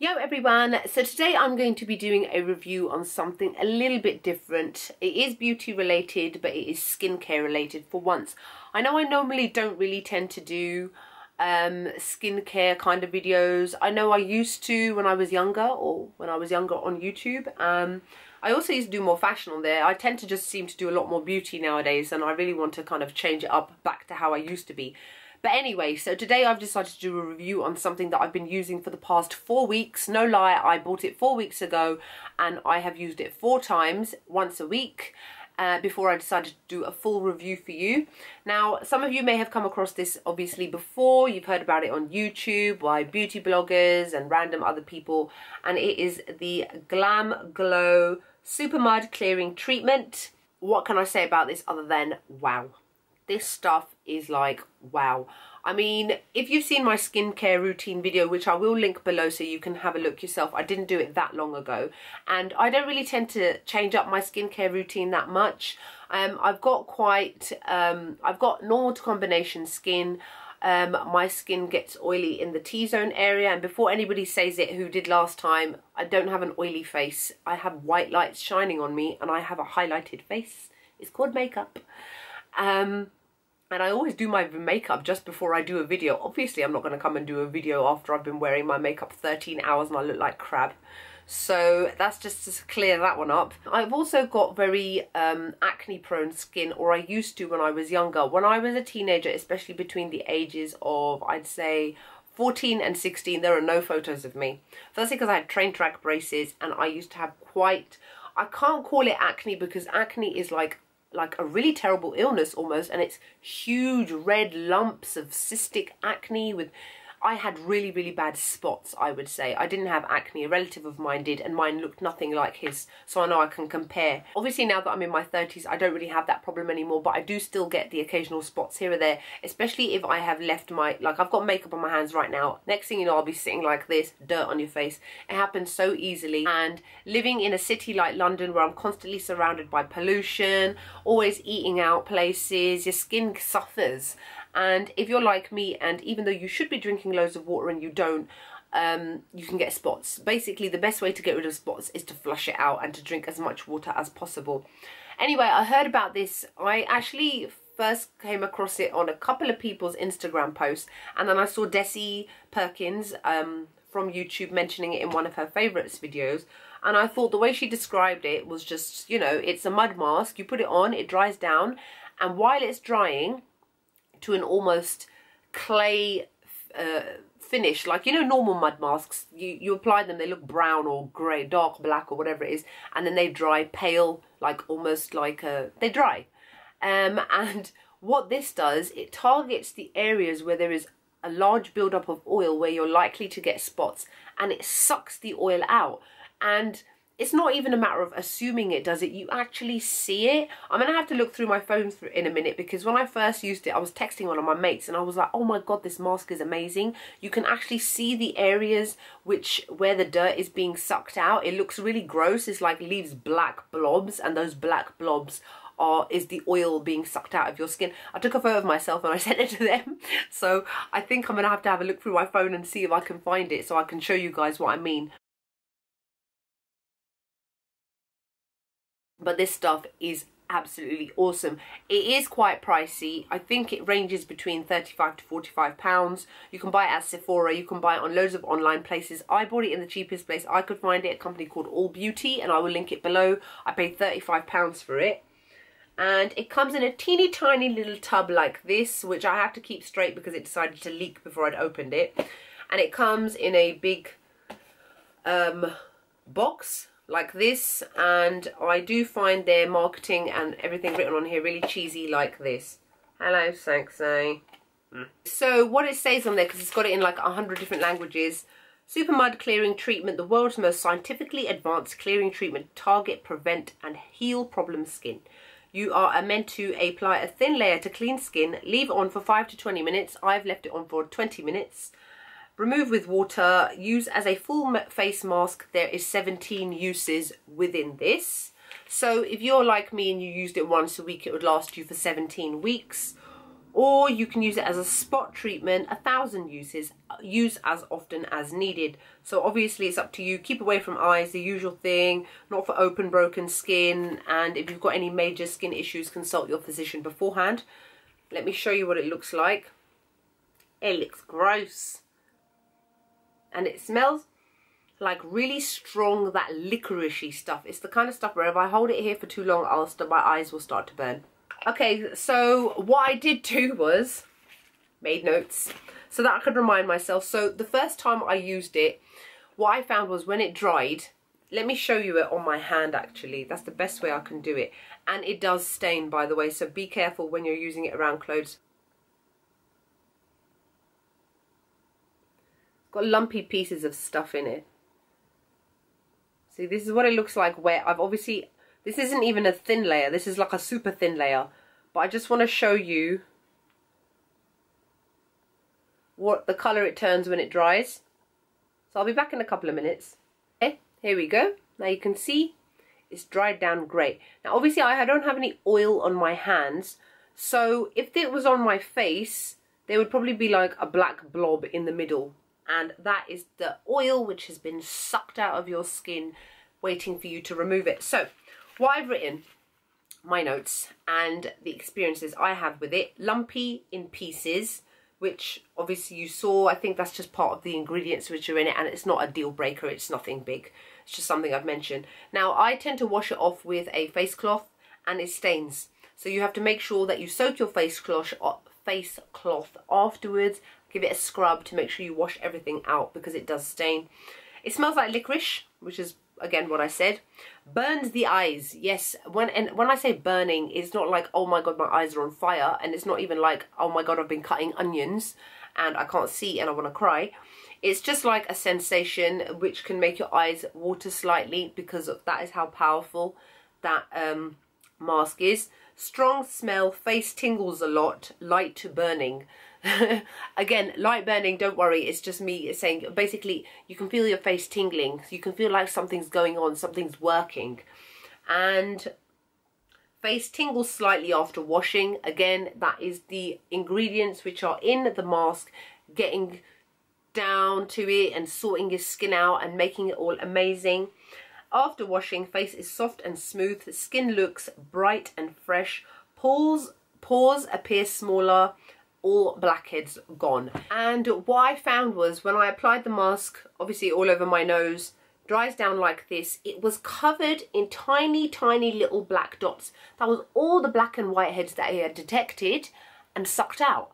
Yo everyone, so today I'm going to be doing a review on something a little bit different. It is beauty related, but it is skincare related for once. I know I normally don't really tend to do skincare kind of videos. I know I used to when I was younger, or when I was younger on YouTube. I also used to do more fashion on there. I tend to just seem to do a lot more beauty nowadays, and I really want to kind of change it up back to how I used to be. But anyway, so today I've decided to do a review on something that I've been using for the past 4 weeks. No lie, I bought it 4 weeks ago and I have used it 4 times, once a week, before I decided to do a full review for you. Now, some of you may have come across this obviously before. You've heard about it on YouTube by beauty bloggers and random other people. And it is the Glamglow Supermud Clearing Treatment. What can I say about this other than wow? This stuff is like wow. I mean, if you've seen my skincare routine video, which I will link below so you can have a look yourself, I didn't do it that long ago, and I don't really tend to change up my skincare routine that much. I've got normal to combination skin. My skin gets oily in the T-zone area, and before anybody says it who did last time, I don't have an oily face. I have white lights shining on me and I have a highlighted face. It's called makeup. And I always do my makeup just before I do a video. Obviously, I'm not going to come and do a video after I've been wearing my makeup 13 hours and I look like crap. So that's just to clear that one up. I've also got very acne prone skin, or I used to when I was younger. When I was a teenager, especially between the ages of, I'd say, 14 and 16, there are no photos of me. Firstly, because I had train track braces and I used to have quite, I can't call it acne because acne is like a really terrible illness almost, and it's huge red lumps of cystic acne with, I had really, really bad spots, I would say. I didn't have acne, a relative of mine did, and mine looked nothing like his, so I know I can compare. Obviously now that I'm in my 30s, I don't really have that problem anymore, but I do still get the occasional spots here or there, especially if I have left my, like I've got makeup on my hands right now. Next thing you know, I'll be sitting like this, dirt on your face. It happens so easily, and living in a city like London where I'm constantly surrounded by pollution, always eating out places, your skin suffers. And if you're like me, and even though you should be drinking loads of water and you don't, you can get spots. Basically, the best way to get rid of spots is to flush it out and to drink as much water as possible. Anyway, I heard about this. I actually first came across it on a couple of people's Instagram posts, and then I saw Desi Perkins from YouTube mentioning it in one of her favourites videos. And I thought the way she described it was just, you know, it's a mud mask. You put it on, it dries down, and while it's drying to an almost clay finish, like, you know, normal mud masks, you apply them, they look brown or grey, dark black or whatever it is, and then they dry pale, like almost like they dry. And what this does, it targets the areas where there is a large buildup of oil, where you're likely to get spots, and it sucks the oil out. And it's not even a matter of assuming it does it, you actually see it. I'm going to have to look through my phone in a minute, because when I first used it, I was texting one of my mates and I was like, oh my god, this mask is amazing. You can actually see the areas where the dirt is being sucked out. It looks really gross. It's like leaves black blobs, and those black blobs is the oil being sucked out of your skin. I took a photo of myself and I sent it to them. So I think I'm going to have a look through my phone and see if I can find it so I can show you guys what I mean. But this stuff is absolutely awesome. It is quite pricey. I think it ranges between £35 to £45. You can buy it at Sephora. You can buy it on loads of online places. I bought it in the cheapest place I could find it, a company called All Beauty, and I will link it below. I paid £35 for it. And it comes in a teeny tiny little tub like this, which I have to keep straight because it decided to leak before I'd opened it. And it comes in a big box like this, and I do find their marketing and everything written on here really cheesy like this. Hello, sexy. So what it says on there, because it's got it in like 100 different languages: Supermud Clearing Treatment, the world's most scientifically advanced clearing treatment to target, prevent and heal problem skin. You are meant to apply a thin layer to clean skin, leave on for 5 to 20 minutes. I've left it on for 20 minutes. Remove with water, use as a full face mask. There is 17 uses within this. So if you're like me and you used it once a week, it would last you for 17 weeks. or you can use it as a spot treatment, 1,000 uses, use as often as needed. So obviously it's up to you. Keep away from eyes, the usual thing, not for open broken skin, and if you've got any major skin issues, consult your physician beforehand. Let me show you what it looks like. It looks gross. And it smells like really strong, that licoricey stuff. It's the kind of stuff where if I hold it here for too long, my eyes will start to burn. Okay, so what I did do was made notes so that I could remind myself. So the first time I used it, what I found was when it dried, let me show you it on my hand actually. That's the best way I can do it. And it does stain, by the way, so be careful when you're using it around clothes. Got lumpy pieces of stuff in it. See, this is what it looks like where I've obviously, this isn't even a thin layer, this is like a super thin layer. But I just want to show you what the colour it turns when it dries. So I'll be back in a couple of minutes. Okay, here we go. Now you can see it's dried down great. Now obviously I don't have any oil on my hands, so if it was on my face, there would probably be like a black blob in the middle. And that is the oil which has been sucked out of your skin, waiting for you to remove it. So what I've written, my notes and the experiences I have with it: lumpy in pieces, which obviously you saw. I think that's just part of the ingredients which are in it, and it's not a deal breaker, it's nothing big, it's just something I've mentioned. Now I tend to wash it off with a face cloth and it stains, so you have to make sure that you soak your face cloth afterwards. Give it a scrub to make sure you wash everything out because it does stain. It smells like licorice, which is again what I said. Burns the eyes. Yes, when I say burning, it's not like, oh my god, my eyes are on fire, and it's not even like, oh my god, I've been cutting onions and I can't see and I want to cry. It's just like a sensation which can make your eyes water slightly, because that is how powerful that mask is. Strong smell, face tingles a lot, light burning. Again, light burning, don't worry, it's just me saying basically you can feel your face tingling, so you can feel like something's going on, something's working. And face tingles slightly after washing. Again, that is the ingredients which are in the mask getting down to it and sorting your skin out and making it all amazing. After washing, face is soft and smooth, the skin looks bright and fresh, pores appear smaller, all blackheads gone. And what I found was when I applied the mask, obviously all over my nose, dries down like this, it was covered in tiny little black dots. That was all the black and white heads that I had detected and sucked out.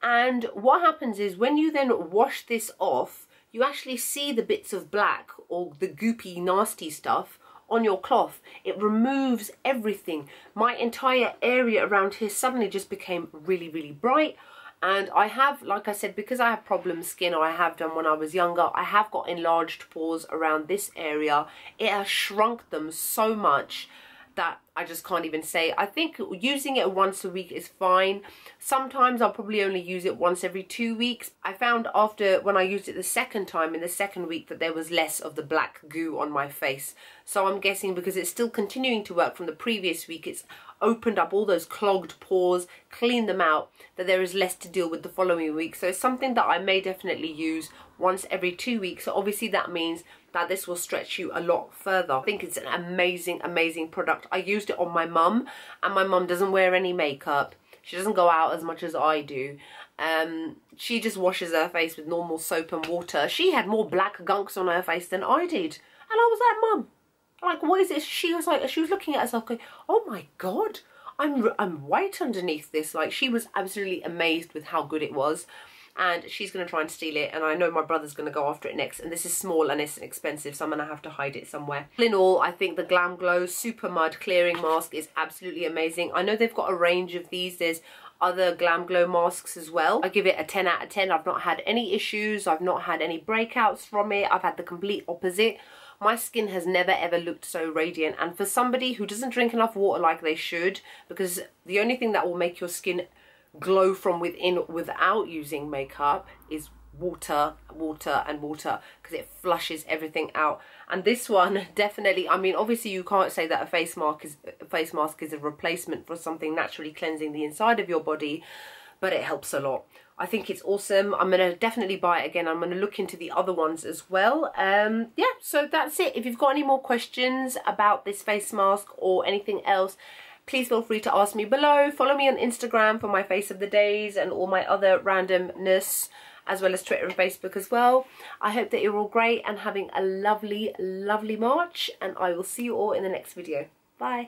And what happens is when you then wash this off, you actually see the bits of black or the goopy nasty stuff on your cloth. It removes everything. My entire area around here suddenly just became really bright. And I have, like I said, because I have problem skin, or I have done when I was younger, I have got enlarged pores around this area. It has shrunk them so much that I just can't even say. I think using it once a week is fine. Sometimes I'll probably only use it once every 2 weeks. I found after, when I used it the second time, in the second week, that there was less of the black goo on my face. So I'm guessing because it's still continuing to work from the previous week, it's opened up all those clogged pores, cleaned them out, that there is less to deal with the following week. So it's something that I may definitely use once every 2 weeks. So obviously that means that this will stretch you a lot further. I think it's an amazing product. I used it on my mum, and my mum doesn't wear any makeup. She doesn't go out as much as I do. She just washes her face with normal soap and water. She had more black gunks on her face than I did. And I was like, Mum, like, what is it? She was looking at herself going, oh my God, I'm white underneath this. Like, she was absolutely amazed with how good it was. And she's going to try and steal it, and I know my brother's going to go after it next, and this is small and it's expensive, so I'm going to have to hide it somewhere. All in all, I think the Glamglow Supermud clearing mask is absolutely amazing. I know they've got a range of these. There's other Glamglow masks as well. I give it a 10 out of 10. I've not had any issues. I've not had any breakouts from it. I've had the complete opposite. My skin has never ever looked so radiant, and for somebody who doesn't drink enough water like they should, because the only thing that will make your skin glow from within without using makeup is water, because it flushes everything out. And this one definitely, I mean, obviously you can't say that a face mask is a replacement for something naturally cleansing the inside of your body, but it helps a lot. I think it's awesome. I'm going to definitely buy it again. I'm going to look into the other ones as well. Yeah, so that's it. If you've got any more questions about this face mask or anything else, please feel free to ask me below. Follow me on Instagram for my face of the days and all my other randomness, as well as Twitter and Facebook as well. I hope that you're all great and having a lovely, lovely March, and I will see you all in the next video. Bye.